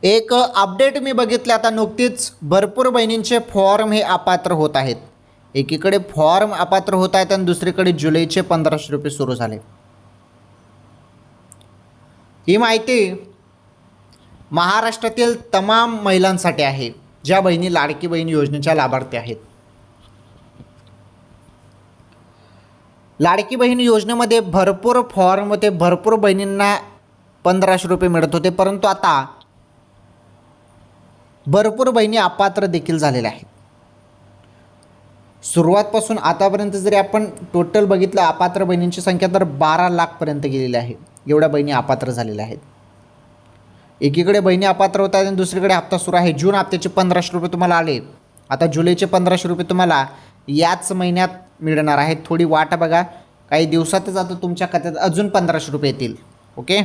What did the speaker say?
एक अपडेट मी बघितले आता नुकतीच, भरपूर बहिणींचे फॉर्म हे अपात्र होत आहेत. एकीकडे फॉर्म अपात्र होत आहेत आणि दुसरीकडे जुलैचे 1500 रुपये सुरू झाले. ही माहिती महाराष्ट्रातील तमाम महिलांसाठी आहे, ज्या बहिणी लाडकी बहीण योजनेच्या लाभार्थी आहेत. लाडकी बहीण योजनेमध्ये भरपूर फॉर्म होते, भरपूर बहिणींना 1500 रुपये मिळत होते, परंतु आता भरपूर बहिणी अपात्र देखील झालेल्या आहेत. सुरुवातपासून आतापर्यंत जरी आपण टोटल बघितलं, अपात्र बहिणींची संख्या तर 12 लाखपर्यंत गेलेली आहे. एवढ्या बहिणी अपात्र झालेल्या आहेत. एकीकडे बहिणी अपात्र होत आहेत आणि दुसरीकडे हप्ता सुरू आहे. जून हप्त्याचे 1500 रुपये तुम्हाला आले, आता जुलैचे 1500 रुपये तुम्हाला याच महिन्यात मिळणार आहेत. थोडी वाट बघा, काही दिवसातच आता तुमच्या खात्यात अजून 1500 रुपये येतील. ओके.